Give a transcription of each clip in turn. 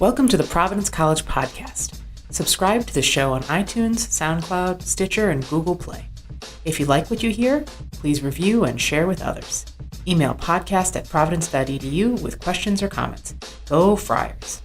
Welcome to the Providence College podcast. Subscribe to the show on iTunes, SoundCloud, Stitcher, and Google Play. If you like what you hear, please review and share with others. Email podcast@providence.edu with questions or comments. Go Friars!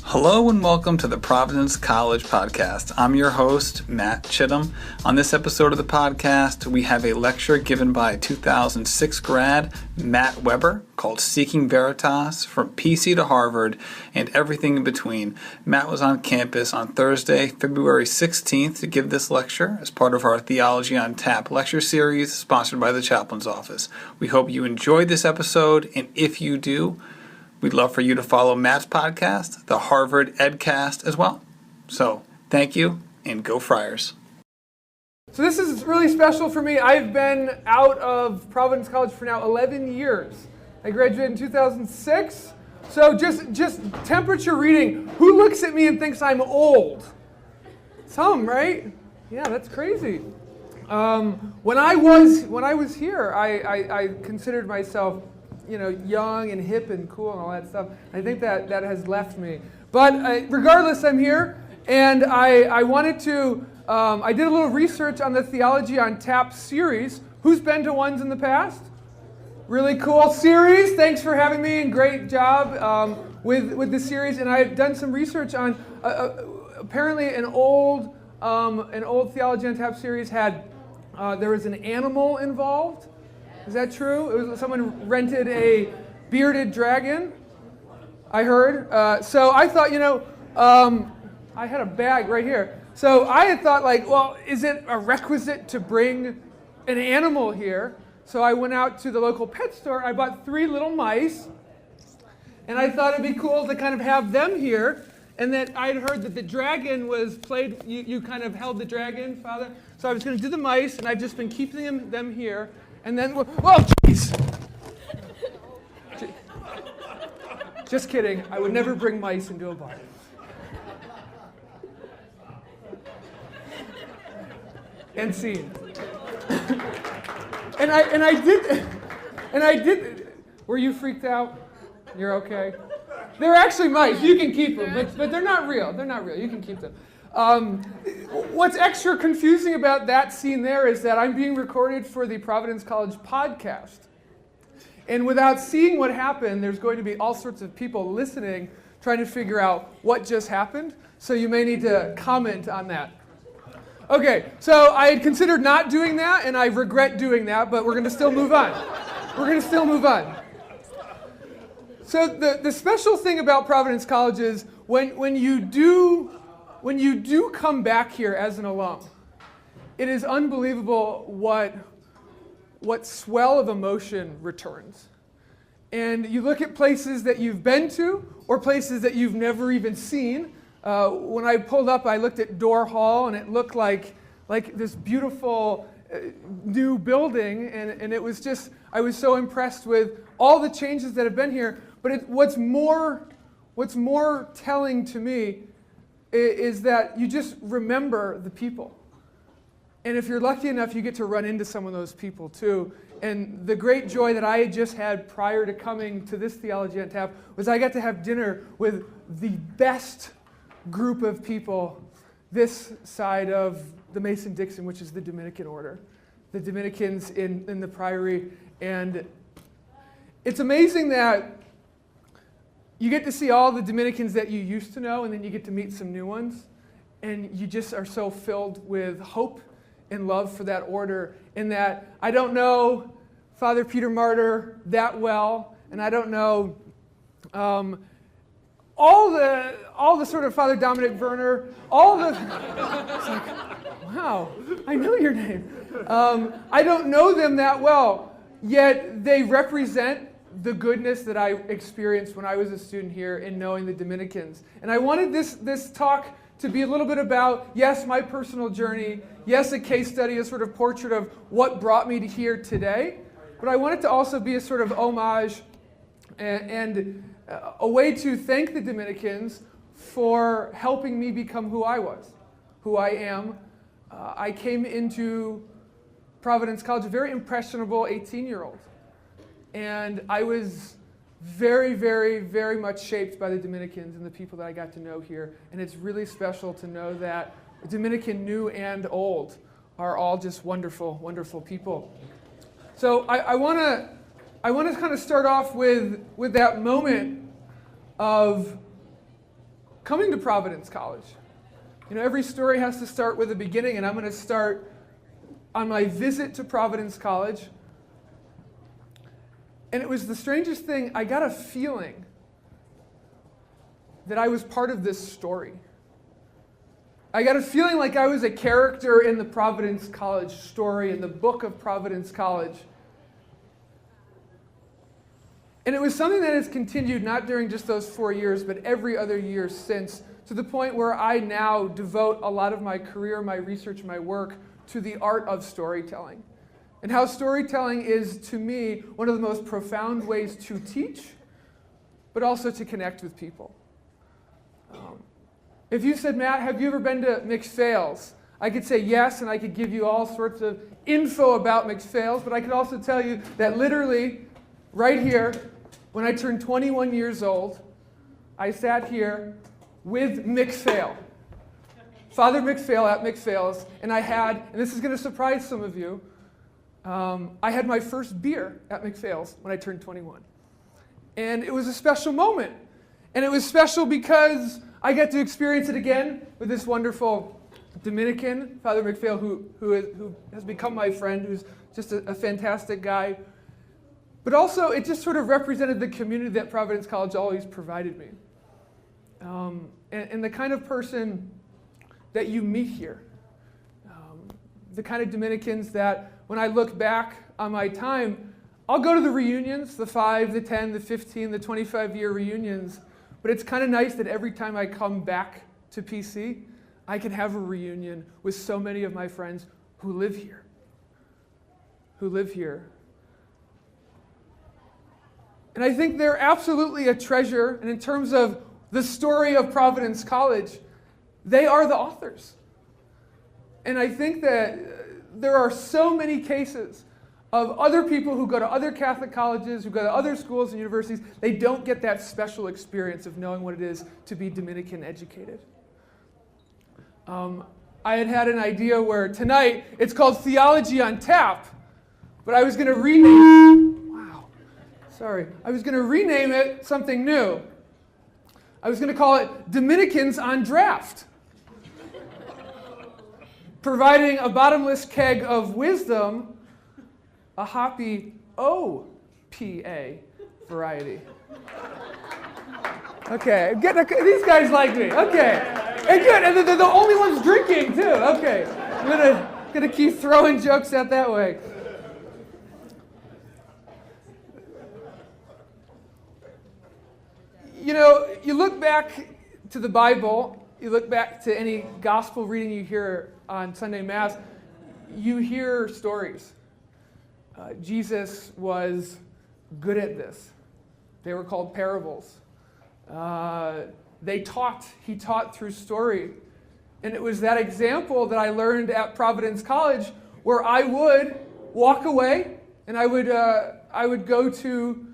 Hello and welcome to the Providence College podcast. I'm your host, Matt Chittum. On this episode of the podcast, we have a lecture given by 2006 grad Matt Weber called Seeking Veritas, From PC to Harvard and Everything in Between. Matt was on campus on Thursday, February 16th to give this lecture as part of our Theology on Tap lecture series sponsored by the Chaplain's office. We hope you enjoyed this episode, and if you do, we'd love for you to follow Matt's podcast, the Harvard EdCast, as well. So, thank you, and go Friars. So this is really special for me. I've been out of Providence College for now 11 years. I graduated in 2006. So just temperature reading. Who looks at me and thinks I'm old? Some, right? Yeah, that's crazy. When I was here, I considered myself, young and hip and cool and all that stuff. I think that has left me. But regardless, I'm here, and I wanted to, I did a little research on the Theology on Tap series. Who's been to ones in the past? Really cool series. Thanks for having me, and great job with the series. And I've done some research on, apparently an old Theology on Tap series had, there was an animal involved. Is that true? It was someone rented a bearded dragon, I heard. So I thought, I had a bag right here. So I had thought, is it a requisite to bring an animal here? So I went out to the local pet store. I bought 3 little mice, and I thought it'd be cool to kind of have them here. And that I'd heard that the dragon was played, you kind of held the dragon, Father. So I was going to do the mice, and I've just been keeping them here. And then, jeez! Just kidding. I would never bring mice into a bar. End scene. and I did. Were you freaked out? You're okay. They're actually mice. You can keep them, but they're not real. They're not real. You can keep them. What's extra confusing about that scene there is that I'm being recorded for the Providence College podcast. And without seeing what happened, there's going to be all sorts of people listening, trying to figure out what just happened. So you may need to comment on that. Okay, so I had considered not doing that, and I regret doing that, but we're going to still move on. So the special thing about Providence College is when you do come back here as an alum, it is unbelievable what swell of emotion returns. And you look at places that you've been to or places that you've never even seen. When I pulled up, I looked at Door Hall, and it looked like this beautiful new building, and it was just, I was so impressed with all the changes that have been here. But what's more telling to me is that you just remember the people. And if you're lucky enough, you get to run into some of those people too. And the great joy that I had just had prior to coming to this Theology on Tap was I got to have dinner with the best group of people this side of the Mason-Dixon, which is the Dominican order. The Dominicans in the Priory. And it's amazing that you get to see all the Dominicans that you used to know, and then you get to meet some new ones. And you just are so filled with hope and love for that order, in that I don't know Father Peter Martyr that well, and I don't know all the sort of Father Dominic Werner, it's like, wow, I know your name. I don't know them that well, yet they represent the goodness that I experienced when I was a student here in knowing the Dominicans. And I wanted this talk to be a little bit about, yes, my personal journey, yes, a case study, a sort of portrait of what brought me to here today, but I want it to also be a sort of homage and a way to thank the Dominicans for helping me become who I was, who I am. I came into Providence College a very impressionable 18-year-old. And I was very, very, very much shaped by the Dominicans and the people that I got to know here. And it's really special to know that Dominican new and old are all just wonderful, wonderful people. So I want to kind of start off with that moment of coming to Providence College. You know, every story has to start with a beginning, and I'm going to start on my visit to Providence College. And it was the strangest thing. I got a feeling that I was part of this story. I got a feeling like I was a character in the Providence College story, in the book of Providence College. And it was something that has continued not during just those 4 years, but every other year since, to the point where I now devote a lot of my career, my research, my work to the art of storytelling. And how storytelling is, to me, one of the most profound ways to teach, but also to connect with people. If you said, Matt, have you ever been to McPhail's? I could say yes, and I could give you all sorts of info about McPhail's, but I could also tell you that literally, right here, when I turned 21 years old, I sat here with McPhail, Father McPhail at McPhail's, and I had, and this is going to surprise some of you, I had my first beer at McPhail's when I turned 21. And it was a special moment. And it was special because I got to experience it again with this wonderful Dominican, Father McPhail, who has become my friend, who's just a fantastic guy. But also, it just sort of represented the community that Providence College always provided me. And the kind of person that you meet here. The kind of Dominicans that, when I look back on my time, I'll go to the reunions, the 5, the 10, the 15, the 25-year reunions, but it's kind of nice that every time I come back to PC, I can have a reunion with so many of my friends who live here. And I think they're absolutely a treasure, and in terms of the story of Providence College, they are the authors. And I think that there are so many cases of other people who go to other Catholic colleges, who go to other schools and universities, they don't get that special experience of knowing what it is to be Dominican educated. I had an idea where tonight it's called Theology on Tap, but I was going to rename it something new. I was going to call it Dominicans on Draft, providing a bottomless keg of wisdom, a hoppy OPA variety. Okay, these guys like me. Okay, and good, and they're the only ones drinking too. Okay, I'm gonna keep throwing jokes out that way. You know, you look back to the Bible, you look back to any gospel reading you hear on Sunday Mass, you hear stories. Jesus was good at this. They were called parables. He taught through story. And it was that example that I learned at Providence College, where I would walk away and I would go to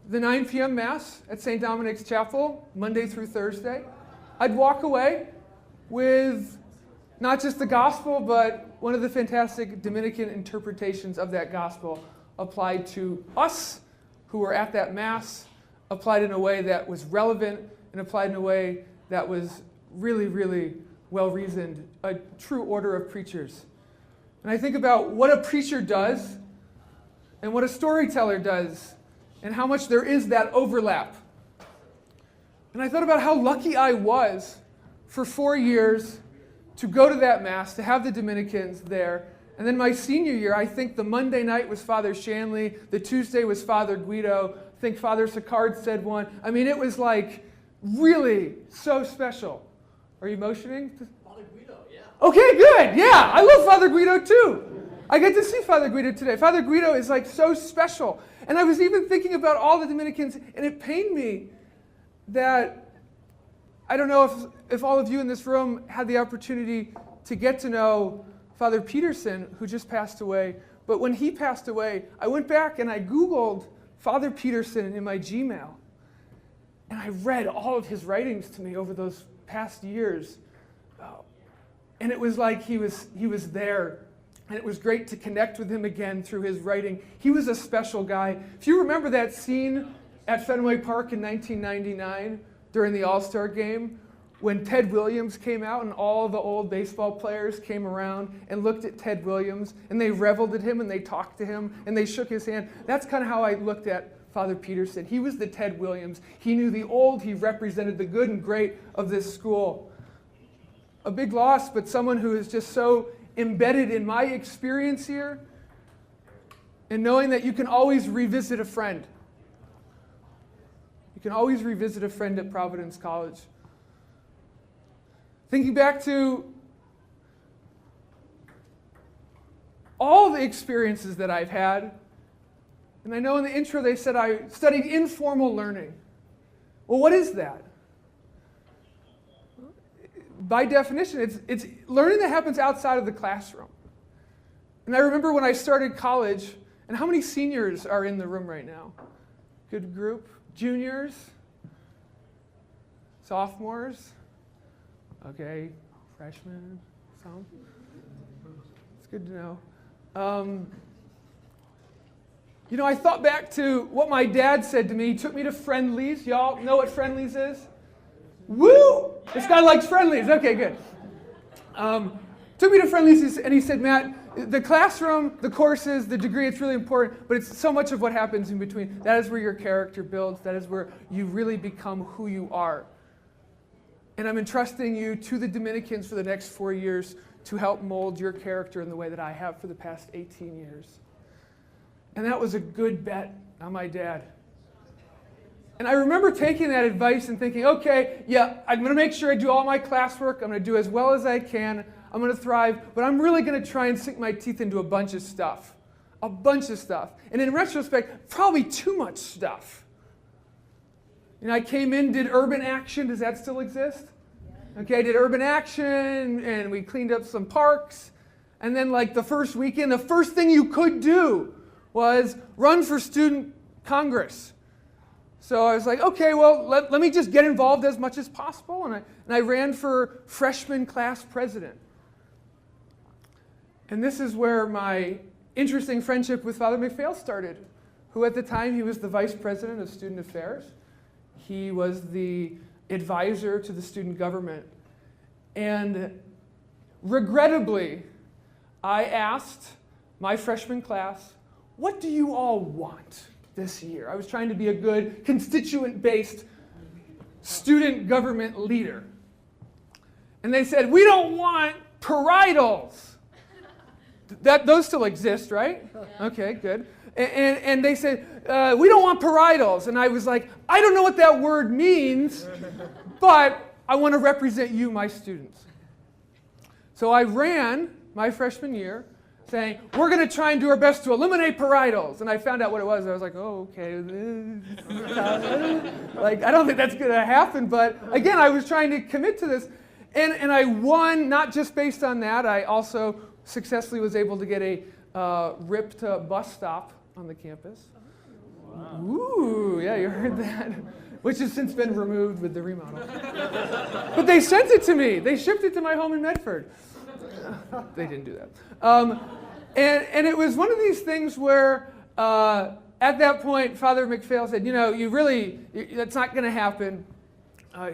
the 9 p.m. Mass at St. Dominic's Chapel, Monday through Thursday. I'd walk away with not just the gospel, but one of the fantastic Dominican interpretations of that gospel applied to us who were at that Mass, applied in a way that was relevant and applied in a way that was really, really well-reasoned, a true order of preachers. And I think about what a preacher does and what a storyteller does and how much there is that overlap. And I thought about how lucky I was for 4 years to go to that Mass, to have the Dominicans there. And then my senior year, I think the Monday night was Father Shanley, the Tuesday was Father Guido, I think Father Sicard said one. I mean, it was like really so special. Are you motioning? Father Guido, yeah. Okay, good, yeah. I love Father Guido too. I get to see Father Guido today. Father Guido is like so special. And I was even thinking about all the Dominicans, and it pained me that, I don't know if all of you in this room had the opportunity to get to know Father Peterson, who just passed away. But when he passed away, I went back and I Googled Father Peterson in my Gmail. And I read all of his writings to me over those past years. And it was like he was there. And it was great to connect with him again through his writing. He was a special guy. If you remember that scene at Fenway Park in 1999 during the All-Star game, when Ted Williams came out and all the old baseball players came around and looked at Ted Williams and they reveled at him and they talked to him and they shook his hand. That's kind of how I looked at Father Peterson. He was the Ted Williams. He knew the old. He represented the good and great of this school. A big loss, but someone who is just so embedded in my experience here, and knowing that you can always revisit a friend. You can always revisit a friend at Providence College. Thinking back to all the experiences that I've had, and I know in the intro they said I studied informal learning. Well, what is that? By definition, it's learning that happens outside of the classroom. And I remember when I started college, and how many seniors are in the room right now? Good group. Juniors? Sophomores? Okay, freshmen, some. It's good to know. I thought back to what my dad said to me. He took me to Friendlies. Y'all know what Friendlies is? Woo! This guy likes Friendlies. Okay, good. Took me to Friendlies, and he said, Matt, the classroom, the courses, the degree, it's really important, but it's so much of what happens in between. That is where your character builds. That is where you really become who you are. And I'm entrusting you to the Dominicans for the next 4 years to help mold your character in the way that I have for the past 18 years. And that was a good bet on my dad. And I remember taking that advice and thinking, okay, yeah, I'm going to make sure I do all my classwork. I'm going to do as well as I can. I'm going to thrive. But I'm really going to try and sink my teeth into a bunch of stuff. A bunch of stuff. And in retrospect, probably too much stuff. I came in, did Urban Action. Does that still exist? Okay, I did Urban Action, and we cleaned up some parks. And then like the first weekend, the first thing you could do was run for student Congress. So I was like, okay, well, let me just get involved as much as possible. And I ran for freshman class president. And this is where my interesting friendship with Father McPhail started, who at the time, he was the vice president of student affairs. He was the advisor to the student government. And regrettably, I asked my freshman class, what do you all want this year? I was trying to be a good constituent-based student government leader. And they said, we don't want parietals. Those still exist, right? Okay, good. And they said, we don't want parietals. And I was like, I don't know what that word means, but I want to represent you, my students. So I ran my freshman year saying, we're going to try and do our best to eliminate parietals. And I found out what it was. I was like, oh, okay. Like, I don't think that's going to happen. But again, I was trying to commit to this. And I won, not just based on that. I also successfully was able to get a ripped bus stop on the campus. Wow. Ooh, yeah, you heard that. Which has since been removed with the remodel. But they sent it to me. They shipped it to my home in Medford. They didn't do that. And it was one of these things where at that point, Father McPhail said, that's not going to happen.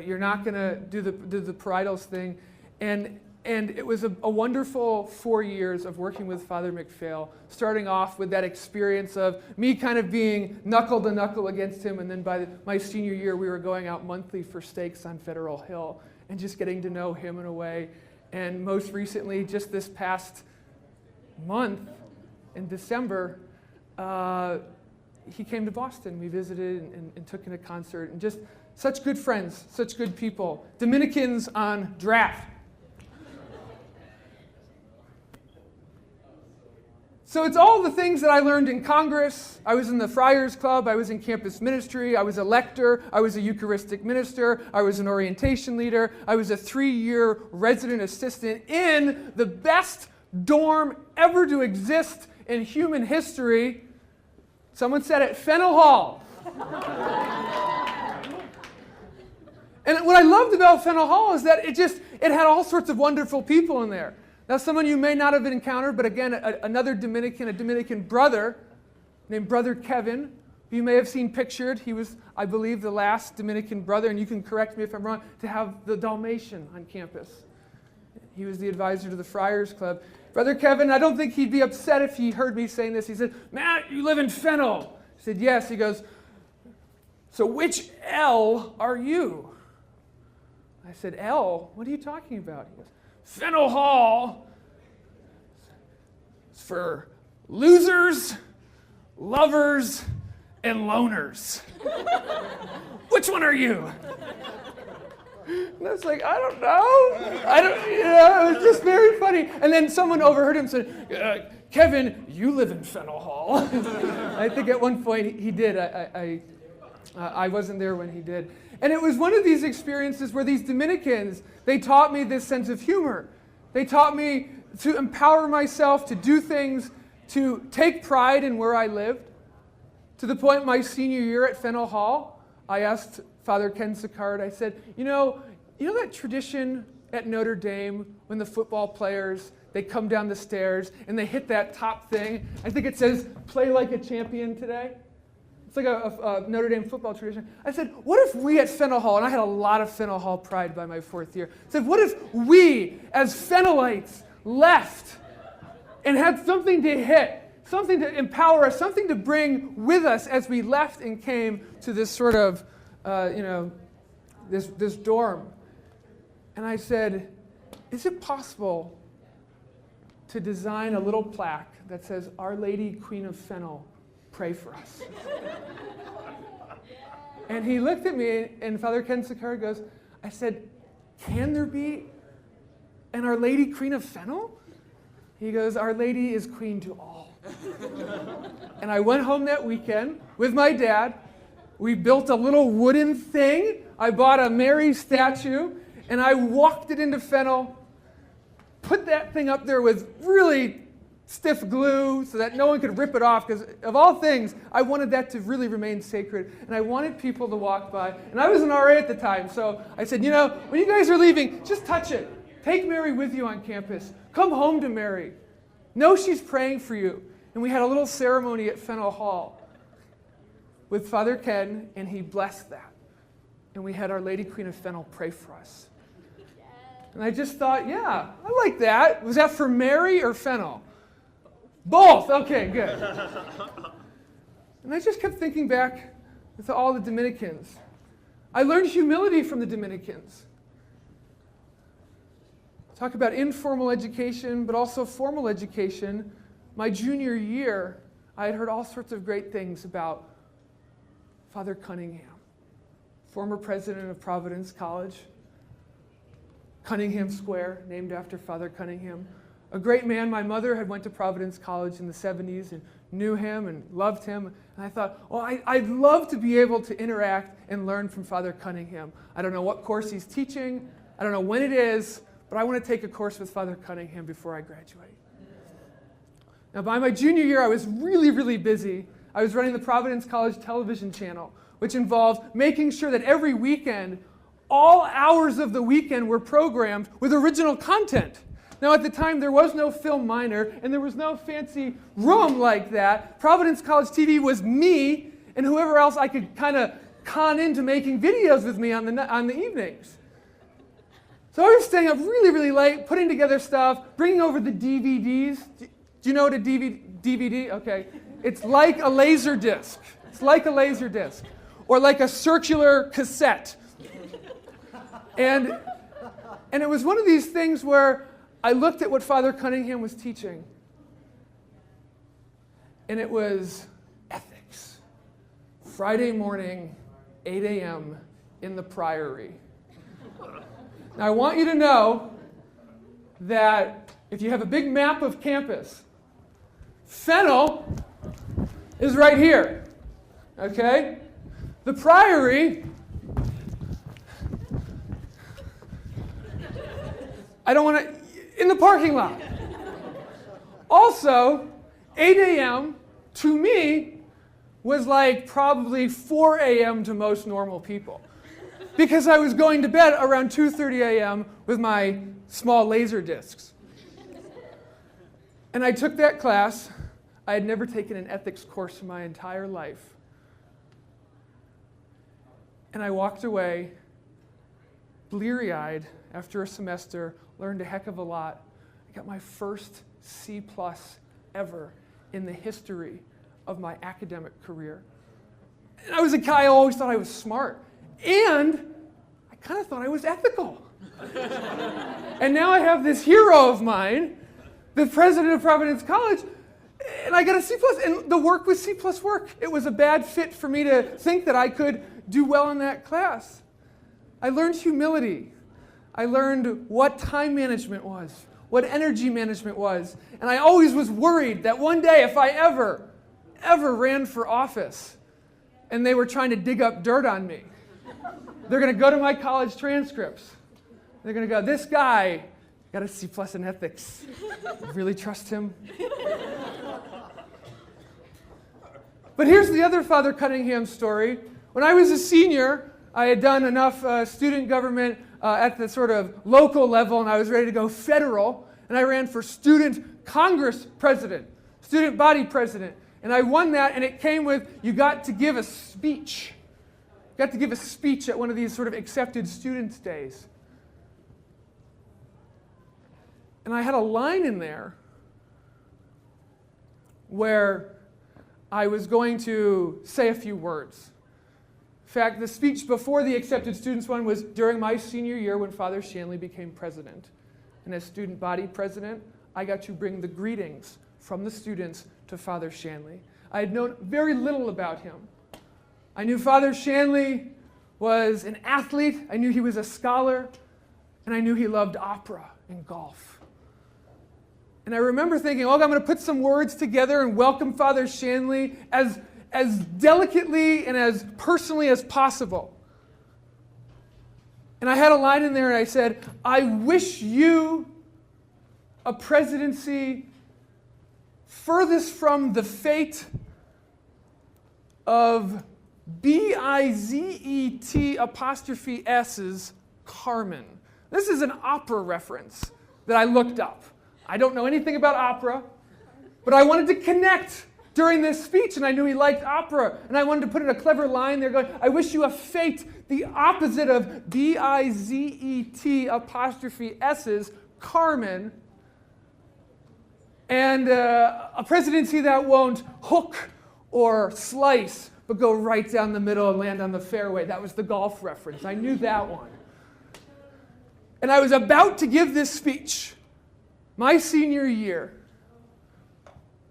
You're not going to do the parietals thing. And it was a wonderful 4 years of working with Father McPhail, starting off with that experience of me kind of being knuckle to knuckle against him, and then by my senior year, we were going out monthly for steaks on Federal Hill and just getting to know him in a way. And most recently, just this past month, in December, he came to Boston. We visited and took in a concert, and just such good friends, such good people. Dominicans on draft. So it's all the things that I learned in Congress. I was in the Friars Club. I was in campus ministry. I was a lector. I was a Eucharistic minister. I was an orientation leader. I was a 3-year resident assistant in the best dorm ever to exist in human history. Someone said it, Fennel Hall. And what I loved about Fennell Hall is that it had all sorts of wonderful people in there. Now, someone you may not have encountered, but again, another Dominican, a Dominican brother named Brother Kevin, who you may have seen pictured. He was, I believe, the last Dominican brother, and you can correct me if I'm wrong, to have the Dalmatian on campus. He was the advisor to the Friars Club. Brother Kevin, I don't think he'd be upset if he heard me saying this. He said, "Matt, you live in Fennell." I said, "Yes." He goes, "So which L are you?" I said, "L? What are you talking about?" He goes, "Fennell Hall is for losers, lovers, and loners. Which one are you?" And I was like, "I don't know. It was just very funny." And then someone overheard him say, "Kevin, you live in Fennell Hall." I think at one point he did. I wasn't there when he did. And it was one of these experiences where these Dominicans, they taught me this sense of humor. They taught me to empower myself, to do things, to take pride in where I lived. To the point my senior year at Fennell Hall, I asked Father Ken Sicard, I said, you know that tradition at Notre Dame when the football players, they come down the stairs and they hit that top thing? I think it says, "Play like a champion today." It's like a Notre Dame football tradition. I said, what if we at Fennell Hall, and I had a lot of Fennell Hall pride by my 4th year, I said, what if we as Fennellites left and had something to hit, something to empower us, something to bring with us as we left and came to this sort of, this dorm. And I said, is it possible to design a little plaque that says, "Our Lady, Queen of Fennell, pray for us"? And he looked at me, and Father Ken Sicard goes, I said, "Can there be an Our Lady, Queen of Fennell?" He goes, "Our Lady is queen to all." And I went home that weekend with my dad. We built a little wooden thing. I bought a Mary statue, and I walked it into Fennell, put that thing up there with really stiff glue so that no one could rip it off, because of all things, I wanted that to really remain sacred, and I wanted people to walk by. And I was an RA at the time, so I said, when you guys are leaving, just touch it. Take Mary with you on campus. Come home to Mary. Know she's praying for you. And we had a little ceremony at Fennell Hall with Father Ken, and he blessed that. And we had Our Lady Queen of Fennell pray for us. And I just thought, yeah, I like that. Was that for Mary or Fennell? Both. Okay, good. And I just kept thinking back to all the Dominicans. I learned humility from the Dominicans. Talk about informal education, but also formal education. My junior year, I had heard all sorts of great things about Father Cunningham, former president of Providence College, Cunningham Square, named after Father Cunningham. A great man. My mother had went to Providence College in the 70s and knew him and loved him. And I thought, I'd love to be able to interact and learn from Father Cunningham. I don't know what course he's teaching. I don't know when it is, but I want to take a course with Father Cunningham before I graduate. Now, by my junior year, I was really, really busy. I was running the Providence College television channel, which involved making sure that every weekend, all hours of the weekend were programmed with original content. Now, at the time, there was no film minor, and there was no fancy room like that. Providence College TV was me and whoever else I could kind of con into making videos with me on the evenings. So I was staying up really, really late, putting together stuff, bringing over the DVDs. Do you know what a DVD? Okay. It's like a laser disc. It's like a laser disc. Or like a circular cassette. And it was one of these things where I looked at what Father Cunningham was teaching. And it was ethics. Friday morning, 8 a.m. in the Priory. Now I want you to know that if you have a big map of campus, Fennell is right here, okay? The Priory, I don't want to, in the parking lot. Also, 8 a.m. to me was like probably 4 a.m. to most normal people. because I was going to bed around 2:30 a.m. with my small laser discs. And I took that class. I had never taken an ethics course in my entire life. And I walked away bleary-eyed after a semester, learned a heck of a lot. I got my first C+ ever in the history of my academic career. And I was a guy, I always thought I was smart. And I kind of thought I was ethical. And now I have this hero of mine, the president of Providence College, and I got a C+. And the work was C+ work. It was a bad fit for me to think that I could do well in that class. I learned humility. I learned what time management was, what energy management was. And I always was worried that one day if I ever ran for office and they were trying to dig up dirt on me, they're going to go to my college transcripts. They're going to go, this guy got a C+ in ethics. You really trust him? But here's the other Father Cunningham story. When I was a senior, I had done enough student government at the sort of local level, and I was ready to go federal, and I ran for student Congress president, student body president. And I won that, and it came with, you got to give a speech. You got to give a speech at one of these sort of accepted students' days. And I had a line in there where I was going to say a few words. In fact, the speech before the accepted students one was during my senior year when Father Shanley became president. And as student body president, I got to bring the greetings from the students to Father Shanley. I had known very little about him. I knew Father Shanley was an athlete, I knew he was a scholar, and I knew he loved opera and golf. And I remember thinking, I'm going to put some words together and welcome Father Shanley as delicately and as personally as possible. And I had a line in there and I said, I wish you a presidency furthest from the fate of Bizet''s Carmen. This is an opera reference that I looked up. I don't know anything about opera, but I wanted to connect during this speech, and I knew he liked opera, and I wanted to put in a clever line there going, I wish you a fate the opposite of Bizet''s Carmen, and a presidency that won't hook or slice, but go right down the middle and land on the fairway. That was the golf reference. I knew that one. And I was about to give this speech, my senior year,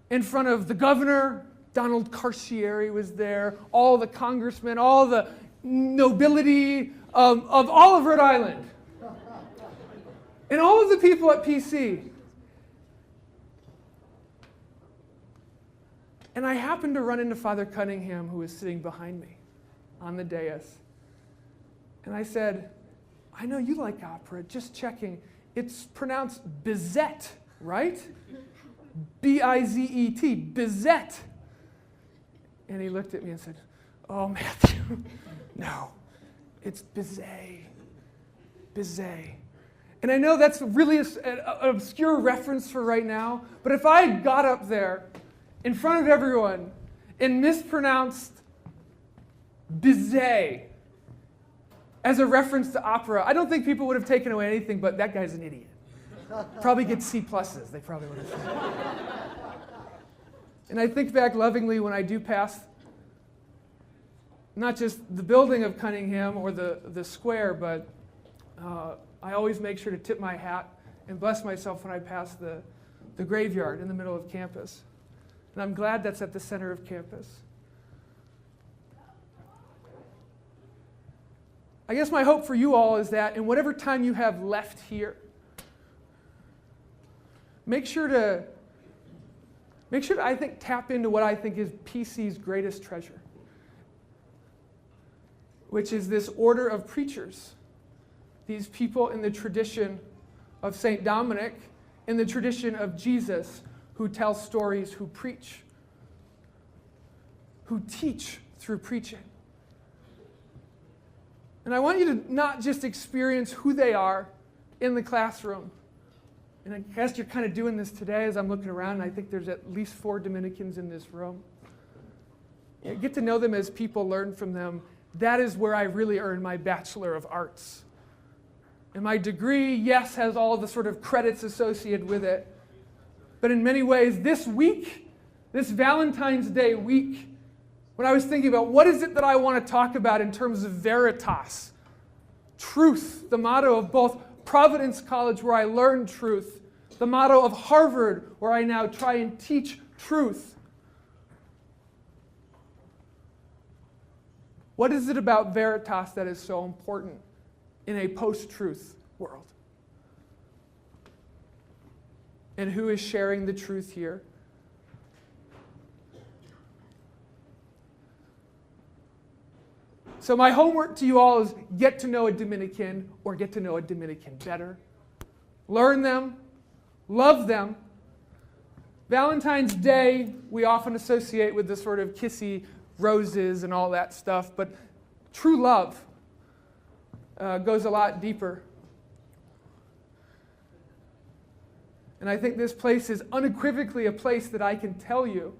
in front of the governor, Donald Carcieri was there, all the congressmen, all the nobility of all of Rhode Island, and all of the people at PC. And I happened to run into Father Cunningham, who was sitting behind me on the dais. And I said, I know you like opera, just checking. It's pronounced Bizet, right? B-I-Z-E-T, Bizet. And he looked at me and said, oh, Matthew, no, it's Bizet. Bizet. And I know that's really an obscure reference for right now, but if I got up there in front of everyone and mispronounced Bizet as a reference to opera, I don't think people would have taken away anything, but that guy's an idiot. Probably get C+. They probably would have said. And I think back lovingly when I do pass not just the building of Cunningham or the square, but I always make sure to tip my hat and bless myself when I pass the graveyard in the middle of campus. And I'm glad that's at the center of campus. I guess my hope for you all is that in whatever time you have left here, make sure to, I think, tap into what I think is PC's greatest treasure, which is this order of preachers, these people in the tradition of St. Dominic, in the tradition of Jesus, who tell stories, who preach, who teach through preaching. And I want you to not just experience who they are in the classroom. And I guess you're kind of doing this today as I'm looking around, and I think there's at least 4 Dominicans in this room. Get to know them as people, learn from them. That is where I really earned my Bachelor of Arts. And my degree, yes, has all the sort of credits associated with it. But in many ways, this week, this Valentine's Day week, when I was thinking about what is it that I want to talk about in terms of Veritas, truth, the motto of both Providence College, where I learned truth, the motto of Harvard, where I now try and teach truth. What is it about Veritas that is so important in a post-truth world? And who is sharing the truth here? So my homework to you all is get to know a Dominican or get to know a Dominican better. Learn them, love them. Valentine's Day we often associate with the sort of kissy roses and all that stuff, but true love goes a lot deeper. And I think this place is unequivocally a place that I can tell you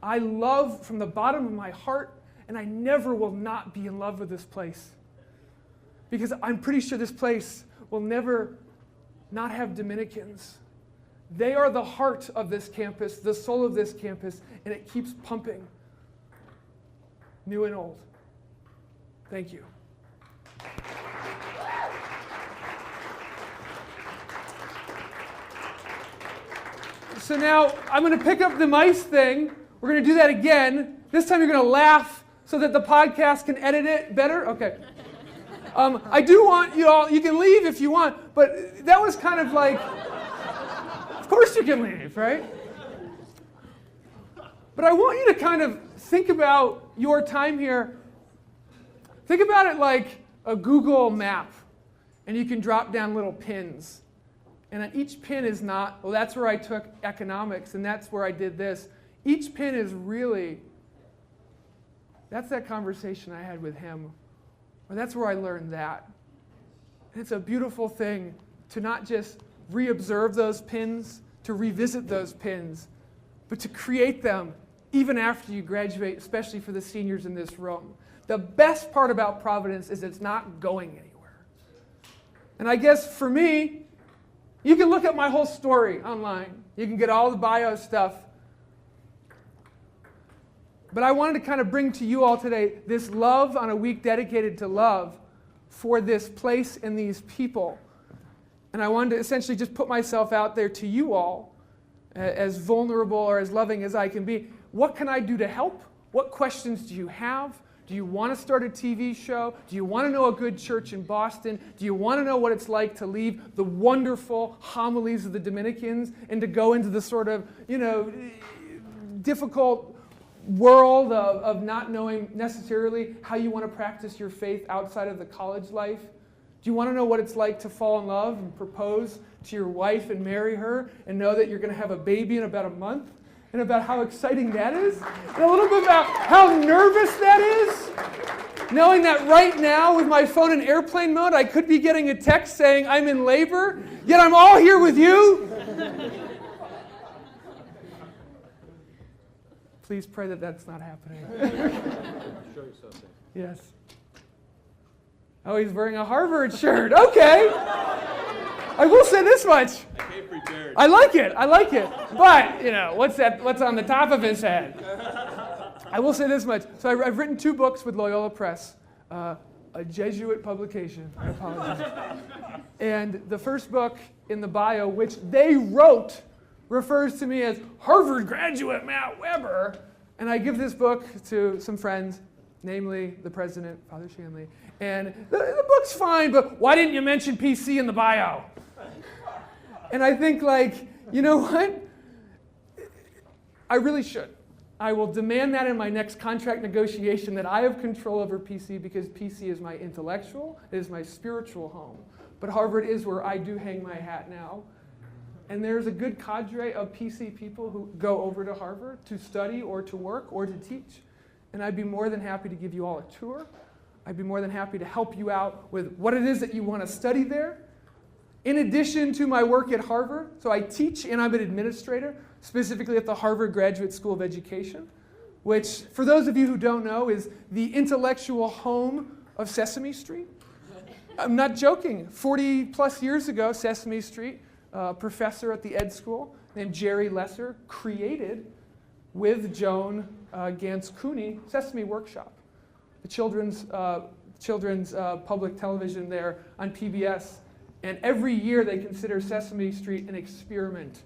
I love from the bottom of my heart, and I never will not be in love with this place. Because I'm pretty sure this place will never not have Dominicans. They are the heart of this campus, the soul of this campus, and it keeps pumping. New and old. Thank you. So now I'm going to pick up the mice thing. We're going to do that again. This time you're going to laugh so that the podcast can edit it better. Okay. I do want you all, you can leave if you want, but that was kind of like, of course you can leave, right? But I want you to kind of think about your time here. Think about it like a Google map, and you can drop down little pins. And on each pin is not, well, that's where I took economics, and that's where I did this. Each pin is really, that's that conversation I had with him, or that's where I learned that. And it's a beautiful thing to not just reobserve those pins, to revisit those pins, but to create them even after you graduate, especially for the seniors in this room. The best part about Providence is it's not going anywhere. And I guess for me, you can look at my whole story online. You can get all the bio stuff. But I wanted to kind of bring to you all today this love on a week dedicated to love for this place and these people. And I wanted to essentially just put myself out there to you all as vulnerable or as loving as I can be. What can I do to help? What questions do you have? Do you want to start a TV show? Do you want to know a good church in Boston? Do you want to know what it's like to leave the wonderful homilies of the Dominicans and to go into the sort of, difficult world of not knowing necessarily how you want to practice your faith outside of the college life? Do you want to know what it's like to fall in love and propose to your wife and marry her and know that you're going to have a baby in about a month? And about how exciting that is? And a little bit about how nervous that is? Knowing that right now with my phone in airplane mode, I could be getting a text saying I'm in labor, yet I'm all here with you. Please pray that that's not happening. Show yourself there. Yes. Oh, he's wearing a Harvard shirt. Okay. I will say this much. I came prepared. I like it. But, what's on the top of his head? I will say this much. So I've written 2 books with Loyola Press, a Jesuit publication. I apologize. And the first book in the bio, which they wrote, refers to me as Harvard graduate Matt Weber. And I give this book to some friends, namely the president, Father Shanley. And the book's fine, but why didn't you mention PC in the bio? And I think, you know what? I really should. I will demand that in my next contract negotiation that I have control over PC because PC is my intellectual, it is my spiritual home. But Harvard is where I do hang my hat now. And there's a good cadre of PC people who go over to Harvard to study or to work or to teach. And I'd be more than happy to give you all a tour. I'd be more than happy to help you out with what it is that you want to study there. In addition to my work at Harvard, so I teach and I'm an administrator, specifically at the Harvard Graduate School of Education, which, for those of you who don't know, is the intellectual home of Sesame Street. I'm not joking. 40 plus years ago, Sesame Street, a professor at the Ed School named Jerry Lesser created, with Joan Gantz Cooney, Sesame Workshop, the children's public television there on PBS. And every year they consider Sesame Street an experiment.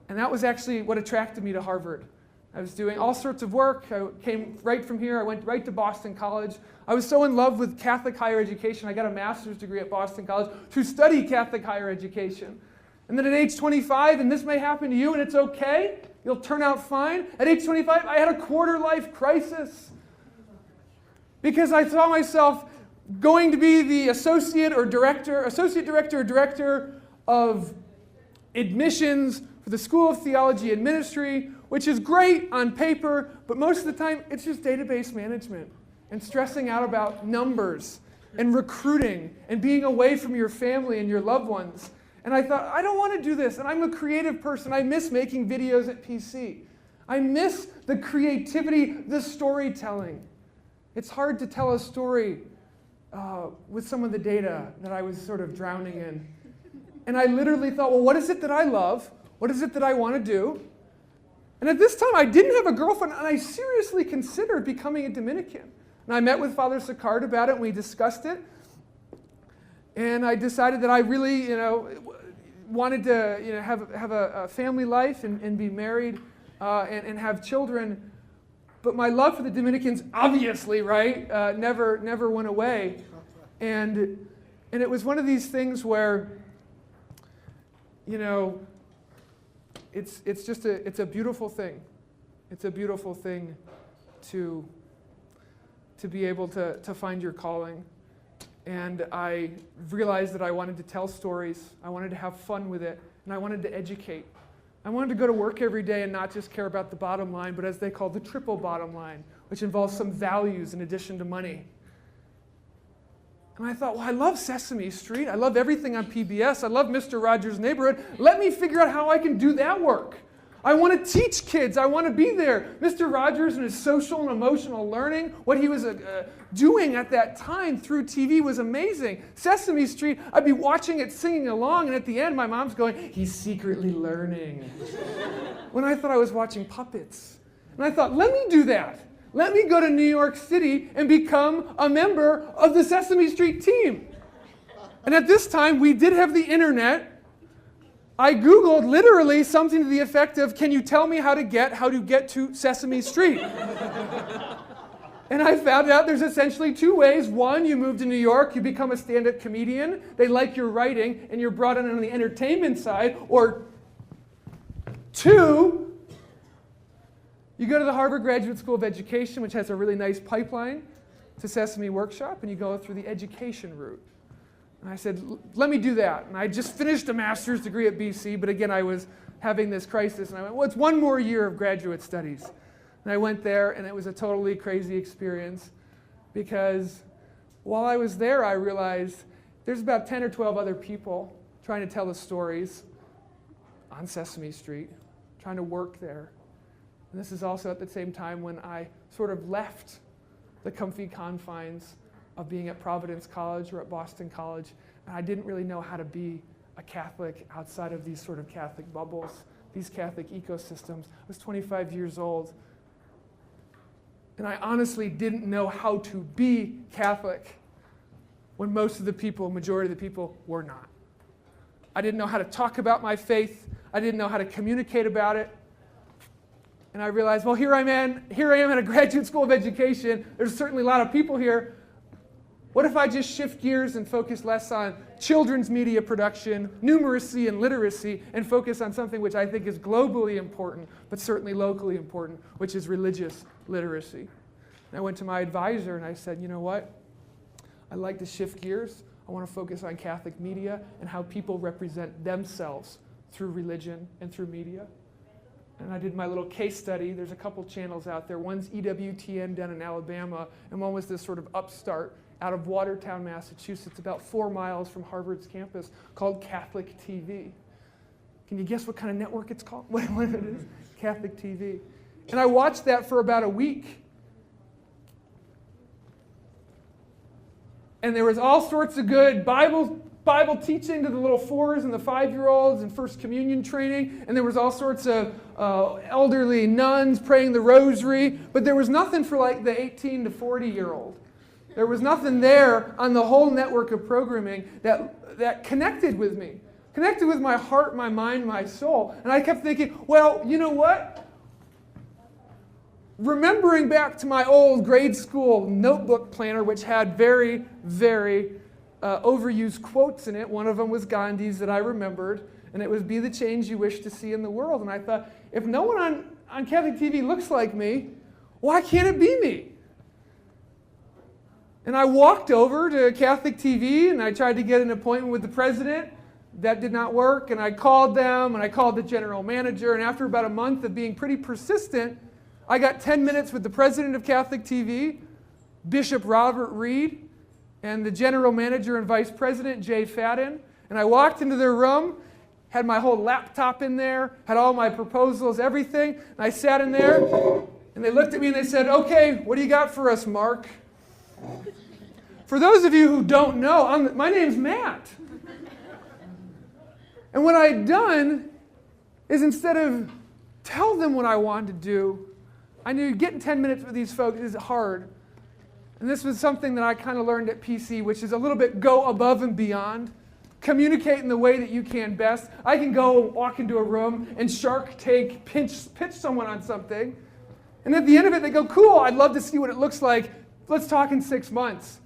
And that was actually what attracted me to Harvard. I was doing all sorts of work. I came right from here. I went right to Boston College. I was so in love with Catholic higher education, I got a master's degree at Boston College to study Catholic higher education. And then at age 25, and this may happen to you, and it's okay, you'll turn out fine. At age 25, I had a quarter-life crisis because I saw myself going to be the associate director or director of admissions for the School of Theology and Ministry, which is great on paper, but most of the time it's just database management and stressing out about numbers and recruiting and being away from your family and your loved ones. And I thought, I don't want to do this, and I'm a creative person. I miss making videos at PC. I miss the creativity, the storytelling. It's hard to tell a story with some of the data that I was sort of drowning in. And I literally thought, well, what is it that I love? What is it that I want to do? And at this time, I didn't have a girlfriend, and I seriously considered becoming a Dominican. And I met with Father Sicard about it, and we discussed it. And I decided that I really, wanted to, have a family life and be married and have children. But my love for the Dominicans, obviously, right, never went away. And it was one of these things where, it's a beautiful thing. It's a beautiful thing to be able to find your calling. And I realized that I wanted to tell stories. I wanted to have fun with it, and I wanted to educate. I wanted to go to work every day and not just care about the bottom line, but as they call the triple bottom line, which involves some values in addition to money. And I thought, well, I love Sesame Street. I love everything on PBS. I love Mr. Rogers' Neighborhood. Let me figure out how I can do that work. I want to teach kids. I want to be there. Mr. Rogers and his social and emotional learning, what he was doing at that time through TV was amazing. Sesame Street, I'd be watching it, singing along, and at the end, my mom's going, he's secretly learning. When I thought I was watching puppets. And I thought, let me do that. Let me go to New York City and become a member of the Sesame Street team. And at this time, we did have the internet. I Googled literally something to the effect of, can you tell me how to get to Sesame Street? And I found out there's essentially two ways. One, you move to New York, you become a stand-up comedian, they like your writing, and you're brought in on the entertainment side. Or two, you go to the Harvard Graduate School of Education, which has a really nice pipeline to Sesame Workshop, and you go through the education route. And I said, let me do that. And I just finished a master's degree at BC, but again, I was having this crisis. And I went, well, it's one more year of graduate studies. And I went there, and it was a totally crazy experience because while I was there, I realized there's about 10 or 12 other people trying to tell the stories on Sesame Street, trying to work there. And this is also at the same time when I sort of left the comfy confines of being at Providence College or at Boston College, and I didn't really know how to be a Catholic outside of these sort of Catholic bubbles, these Catholic ecosystems. I was 25 years old, and I honestly didn't know how to be Catholic when most of the people, majority of the people, were not. I didn't know how to talk about my faith. I didn't know how to communicate about it. And I realized, well, here I am at a graduate school of education. There's certainly a lot of people here. What if I just shift gears and focus less on children's media production, numeracy, and literacy, and focus on something which I think is globally important, but certainly locally important, which is religious literacy? And I went to my advisor and I said, you know what? I'd like to shift gears. I want to focus on Catholic media and how people represent themselves through religion and through media. And I did my little case study. There's a couple channels out there. One's EWTN down in Alabama, and one was this sort of upstart out of Watertown, Massachusetts, about 4 miles from Harvard's campus, called CatholicTV. Can you guess what kind of network it's called? What it is? Catholic TV. And I watched that for about a week. And there was all sorts of good Bible teaching to the little 4s and the 5-year-olds and First Communion training. And there was all sorts of elderly nuns praying the rosary. But there was nothing for like the 18 to 40-year-old. There was nothing there on the whole network of programming that connected with me. Connected with my heart, my mind, my soul. And I kept thinking, well, you know what? Remembering back to my old grade school notebook planner, which had very, very overused quotes in it. One of them was Gandhi's that I remembered, and it was, "Be the change you wish to see in the world." And I thought, if no one on Catholic TV looks like me, why can't it be me? And I walked over to Catholic TV, and I tried to get an appointment with the president. That did not work, and I called them, and I called the general manager, and after about a month of being pretty persistent, I got 10 minutes with the president of Catholic TV, Bishop Robert Reed, and the general manager and vice president, Jay Fadden. And I walked into their room, had my whole laptop in there, had all my proposals, everything. And I sat in there, and they looked at me and they said, "Okay, what do you got for us, Mark?" For those of you who don't know, my name's Matt. And what I'd done is, instead of tell them what I wanted to do, I knew getting 10 minutes with these folks is hard. And this was something that I kind of learned at PC, which is a little bit go above and beyond. Communicate in the way that you can best. I can go walk into a room and Shark Tank pitch someone on something. And at the end of it, they go, "Cool, I'd love to see what it looks like. Let's talk in 6 months."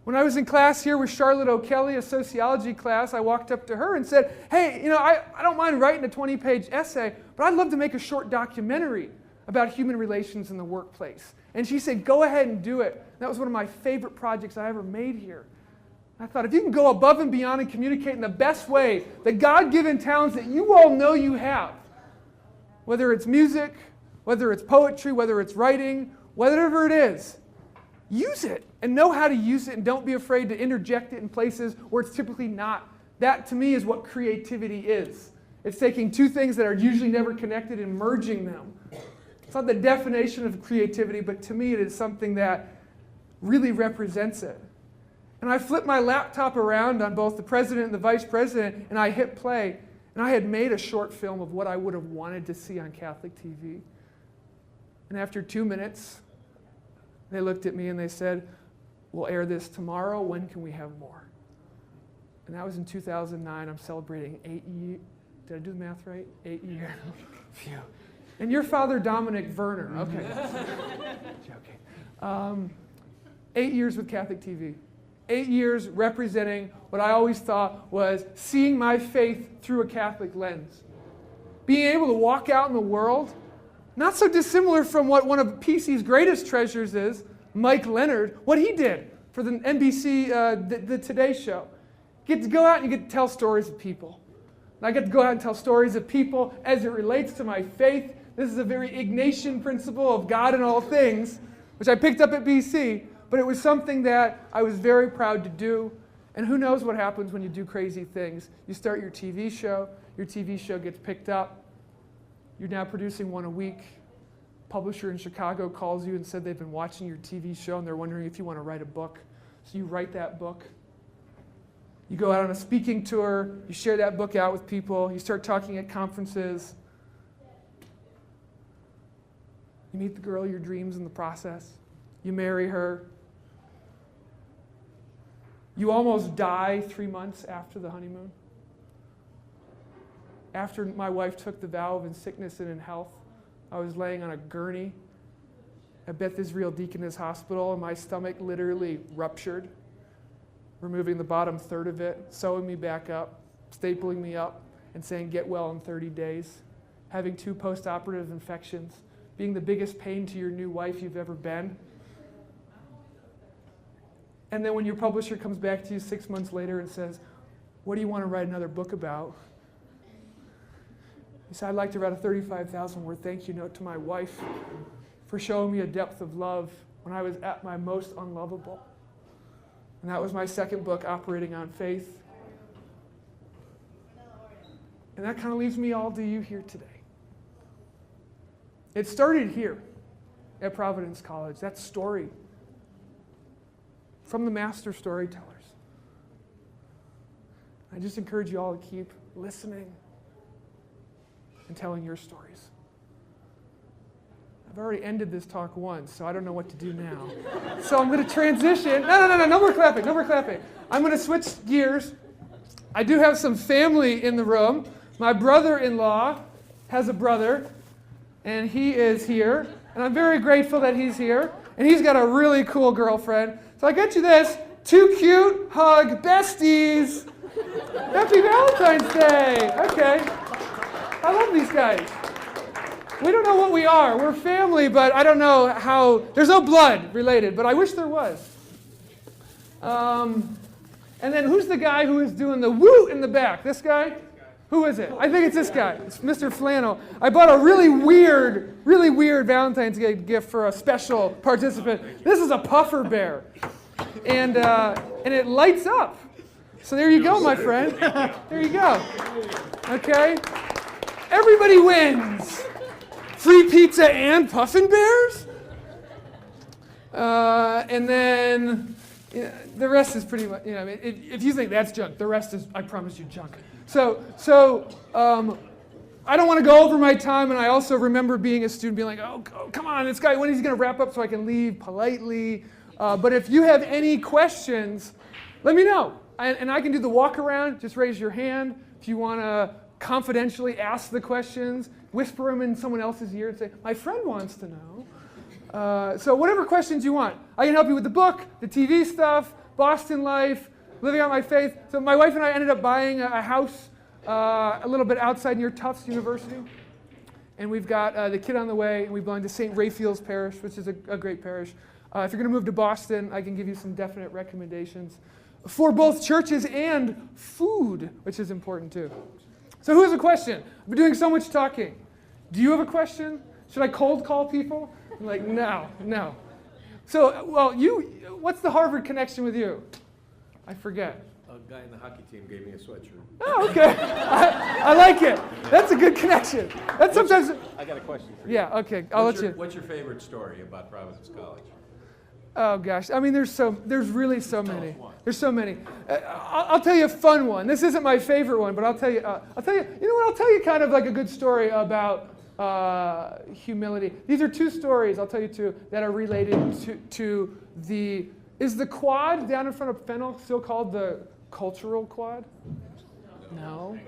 When I was in class here with Charlotte O'Kelly, a sociology class, I walked up to her and said, "Hey, I don't mind writing a 20-page essay, but I'd love to make a short documentary about human relations in the workplace." And she said, "Go ahead and do it." That was one of my favorite projects I ever made here. I thought, if you can go above and beyond and communicate in the best way, the God-given talents that you all know you have, whether it's music, whether it's poetry, whether it's writing, whatever it is, use it and know how to use it, and don't be afraid to interject it in places where it's typically not. That, to me, is what creativity is. It's taking two things that are usually never connected and merging them. It's not the definition of creativity, but to me it is something that really represents it. And I flipped my laptop around on both the president and the vice president, and I hit play, and I had made a short film of what I would have wanted to see on Catholic TV. And after 2 minutes, they looked at me and they said, "We'll air this tomorrow. When can we have more?" And that was in 2009. I'm celebrating 8 years. Did I do the math right? 8 years. Phew. And your father, Dominic Werner. Okay. Joking. 8 years with Catholic TV. 8 years representing what I always thought was seeing my faith through a Catholic lens. Being able to walk out in the world, not so dissimilar from what one of PC's greatest treasures is, Mike Leonard, what he did for the NBC, the Today Show. You get to go out and you get to tell stories of people. And I get to go out and tell stories of people as it relates to my faith. This is a very Ignatian principle of God in all things, which I picked up at BC, but it was something that I was very proud to do. And who knows what happens when you do crazy things. You start your TV show gets picked up. You're now producing one a week. Publisher in Chicago calls you and said they've been watching your TV show and they're wondering if you want to write a book. So you write that book. You go out on a speaking tour. You share that book out with people. You start talking at conferences. You meet the girl of your dreams in the process. You marry her. You almost die 3 months after the honeymoon. After my wife took the vow of in sickness and in health, I was laying on a gurney at Beth Israel Deaconess Hospital, and my stomach literally ruptured, removing the bottom third of it, sewing me back up, stapling me up, and saying, "Get well in 30 days." Having 2 post-operative infections, being the biggest pain to your new wife you've ever been. And then when your publisher comes back to you 6 months later and says, "What do you want to write another book about?" He said, I'd like to write a 35,000-word thank you note to my wife for showing me a depth of love when I was at my most unlovable. And that was my second book, Operating on Faith. And that kind of leaves me all to you here today. It started here at Providence College, that story from the master storytellers. I just encourage you all to keep listening and telling your stories. I've already ended this talk once, so I don't know what to do now. So I'm going to transition. No more clapping, no more clapping. I'm going to switch gears. I do have some family in the room. My brother-in-law has a brother, and he is here. And I'm very grateful that he's here. And he's got a really cool girlfriend. So I get you this. Too cute, hug, besties. Happy Valentine's Day. Okay. I love these guys. We don't know what we are. We're family, but I don't know how. There's no blood related, but I wish there was. And then who's the guy who is doing the woo in the back? This guy? Who is it? I think it's this guy. It's Mr. Flannel. I bought a really weird Valentine's Day gift for a special participant. This is a puffer bear. And it lights up. So there you go, my friend. There you go. Okay? Everybody wins. Free pizza and puffin bears? And then the rest is pretty much, if you think that's junk, the rest is, I promise you, junk. So I don't want to go over my time, and I also remember being a student being like, oh come on, this guy, when is he going to wrap up so I can leave politely? But if you have any questions, let me know. And I can do the walk around. Just raise your hand if you want to confidentially ask the questions, whisper them in someone else's ear and say, my friend wants to know. So whatever questions you want. I can help you with the book, the TV stuff, Boston life, living out my faith. So my wife and I ended up buying a house a little bit outside near Tufts University. And we've got the kid on the way, and we belong to St. Raphael's Parish, which is a great parish. If you're going to move to Boston, I can give you some definite recommendations for both churches and food, which is important too. So who has a question? I've been doing so much talking. Do you have a question? Should I cold call people? I'm like, no. So, what's the Harvard connection with you? I forget. A guy in the hockey team gave me a sweatshirt. Oh, okay. I like it. That's a good connection. That's sometimes. I got a question for you. Yeah, okay. I'll let you. What's your favorite story about Providence College? Oh gosh, I mean, there's really so many. There's so many. I'll tell you a fun one. This isn't my favorite one, but I'll tell you. You know what? I'll tell you kind of like a good story about humility. These are two stories. I'll tell you two that are related to the. Is the quad down in front of Fennel still called the cultural quad? No.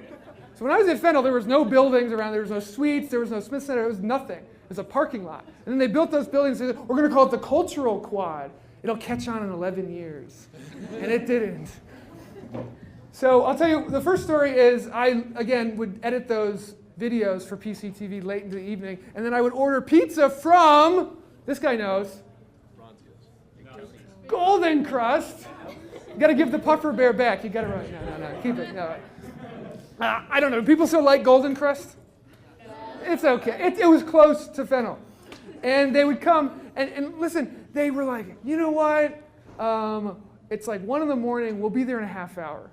So when I was at Fennel, there was no buildings around. There was no suites. There was no Smith Center. There was nothing. It was a parking lot. And then they built those buildings and said, we're going to call it the cultural quad. It'll catch on in 11 years. And it didn't. So I'll tell you, the first story is I, again, would edit those videos for PCTV late into the evening, and then I would order pizza from, this guy knows, Golden Crust. You got to give the puffer bear back. You got it right. No. Keep it. No. I don't know. Do people still like Golden Crust? It's okay. It was close to Fennel. And they would come, and listen, they were like, you know what? It's like 1 a.m. We'll be there in a half hour.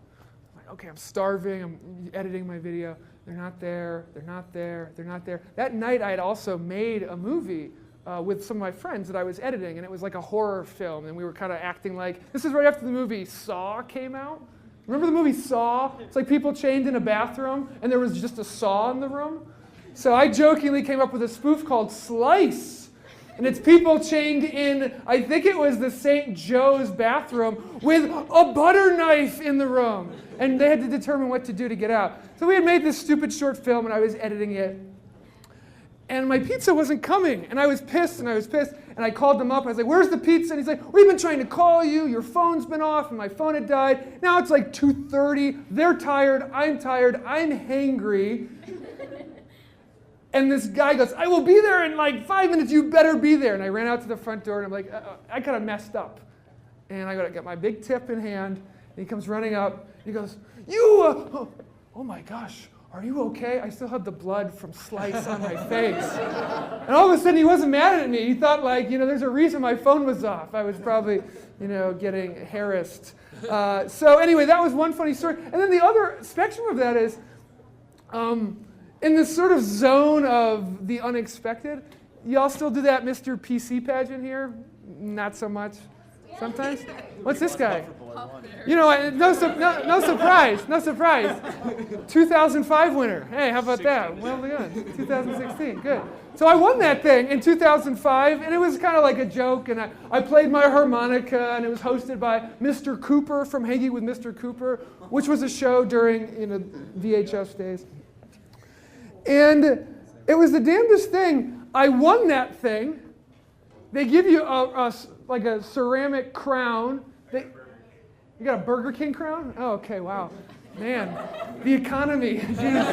I'm like, okay, I'm starving. I'm editing my video. They're not there. That night, I had also made a movie with some of my friends that I was editing, and it was like a horror film, and we were kind of acting like, this is right after the movie Saw came out. Remember the movie Saw? It's like people chained in a bathroom, and there was just a saw in the room. So I jokingly came up with a spoof called Slice, and it's people chained in, I think it was the St. Joe's bathroom, with a butter knife in the room, and they had to determine what to do to get out. So we had made this stupid short film, and I was editing it. And my pizza wasn't coming, and I was pissed, and I called them up. I was like, where's the pizza? And he's like, we've been trying to call you. Your phone's been off, and my phone had died. Now it's like 2:30. They're tired. I'm hangry. And this guy goes, I will be there in like 5 minutes. You better be there. And I ran out to the front door, and I'm like, I kind of messed up. And I got my big tip in hand, and he comes running up. And he goes, oh my gosh. "Are you okay?" I still had the blood from slice on my face. And all of a sudden he wasn't mad at me. He thought like, there's a reason my phone was off. I was probably, getting harassed. So anyway, that was one funny story. And then the other spectrum of that is, in this sort of zone of the unexpected, y'all still do that Mr. PC pageant here? Not so much. Sometimes? What's this guy? No surprise. 2005 winner. Hey, how about that? Well done. 2016, good. So I won that thing in 2005, and it was kind of like a joke, and I played my harmonica, and it was hosted by Mr. Cooper from Hanging with Mr. Cooper, which was a show during VHS days. And it was the damnedest thing. I won that thing. They give you a ceramic crown. You got a Burger King crown? Oh, okay, wow. Man, the economy. They're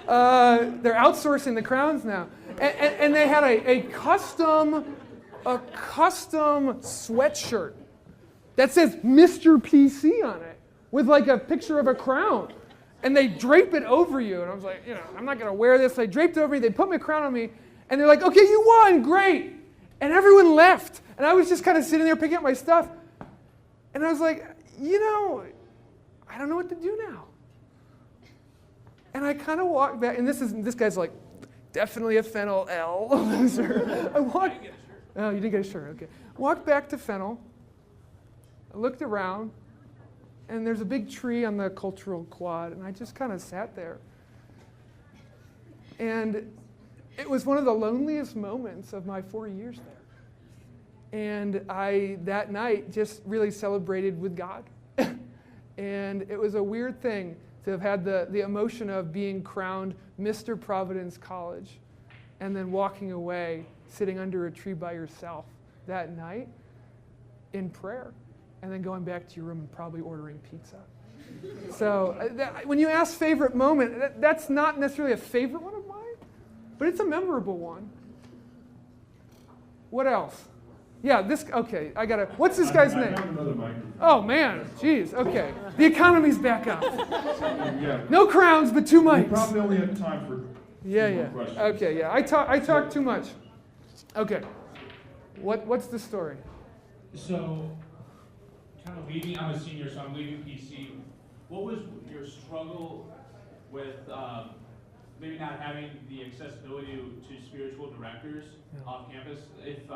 outsourcing the crowns now. And they had a custom sweatshirt that says Mr. PC on it with like a picture of a crown. And they drape it over you. And I was like, I'm not going to wear this. They draped it over me. They put my crown on me. And they're like, okay, you won. Great. And everyone left. And I was just kind of sitting there picking up my stuff. And I was like, I don't know what to do now. And I kind of walked back. And this guy's like, definitely a Fennel L loser. Oh, you didn't get a shirt. Okay. Walked back to Fennel. I looked around. And there's a big tree on the cultural quad, and I just kind of sat there. And it was one of the loneliest moments of my 4 years there. And I, that night, just really celebrated with God. And it was a weird thing to have had the emotion of being crowned Mr. Providence College, and then walking away, sitting under a tree by yourself that night in prayer. And then going back to your room and probably ordering pizza. So when you ask favorite moment, that's not necessarily a favorite one of mine, but it's a memorable one. What else? Yeah, what's this guy's name? Oh man, geez, okay. The economy's back up. No crowns, but 2 mics. We probably only have time for more questions. Okay, yeah, I talk too much. Okay, what's the story? So, kind of leaving, I'm a senior, so I'm leaving PC. What was your struggle with maybe not having the accessibility to spiritual directors off campus? If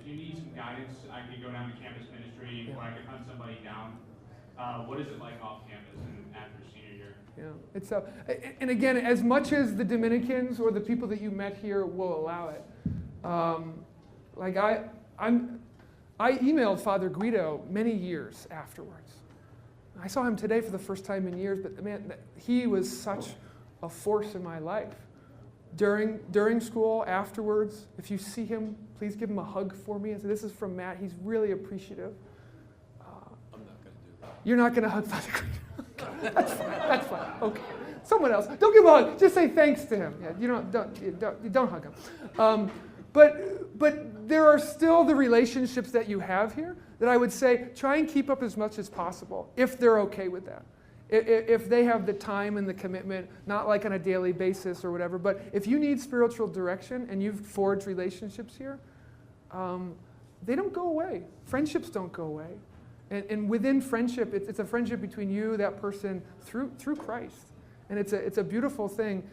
you need some guidance, I can go down to campus ministry, or I can hunt somebody down. What is it like off campus and after senior year? Yeah, it's and again, as much as the Dominicans or the people that you met here will allow it, I emailed Father Guido many years afterwards. I saw him today for the first time in years, but man, he was such a force in my life. During school, afterwards, if you see him, please give him a hug for me and say, this is from Matt. He's really appreciative. I'm not going to do that. You're not going to hug Father Guido? That's fine. Okay. Someone else. Don't give him a hug. Just say thanks to him. Yeah, don't hug him. But there are still the relationships that you have here that I would say try and keep up as much as possible if they're okay with that. If they have the time and the commitment, not like on a daily basis or whatever, but if you need spiritual direction and you've forged relationships here, they don't go away. Friendships don't go away. And within friendship, it's a friendship between you, that person, through Christ. And it's a beautiful thing.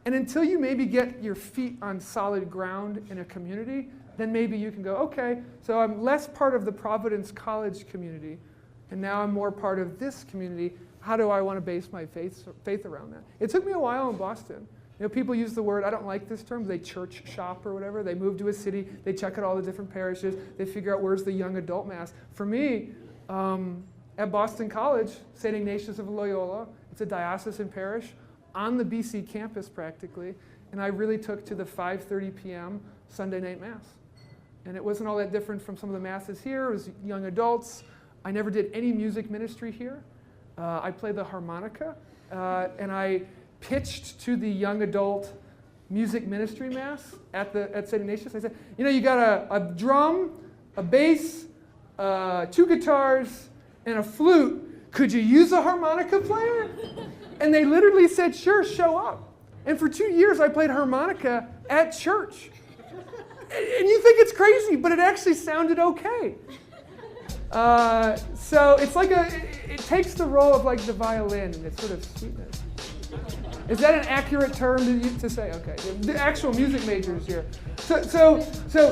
And until you maybe get your feet on solid ground in a community, then maybe you can go, okay, so I'm less part of the Providence College community, and now I'm more part of this community. How do I want to base my faith around that? It took me a while in Boston. People use the word, I don't like this term, they church shop or whatever. They move to a city, they check out all the different parishes, they figure out where's the young adult mass. For me, at Boston College, St. Ignatius of Loyola, it's a diocesan parish on the BC campus practically, and I really took to the 5:30 p.m. Sunday night mass. And it wasn't all that different from some of the masses here. It was young adults. I never did any music ministry here. I played the harmonica, and I pitched to the young adult music ministry mass at St. Ignatius. I said, you got a drum, a bass, 2 guitars, and a flute. could you use a harmonica player? And they literally said, sure, show up. And for 2 years, I played harmonica at church. And you think it's crazy, but it actually sounded okay. So it's like it takes the role of like the violin and its sort of sweetness. Is that an accurate term to say? Okay, the actual music majors here. So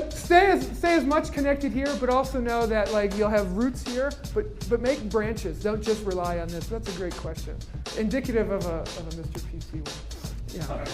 stay as much connected here, but also know that like you'll have roots here, but make branches. Don't just rely on this. That's a great question. Indicative of a Mr. PC one. Yeah.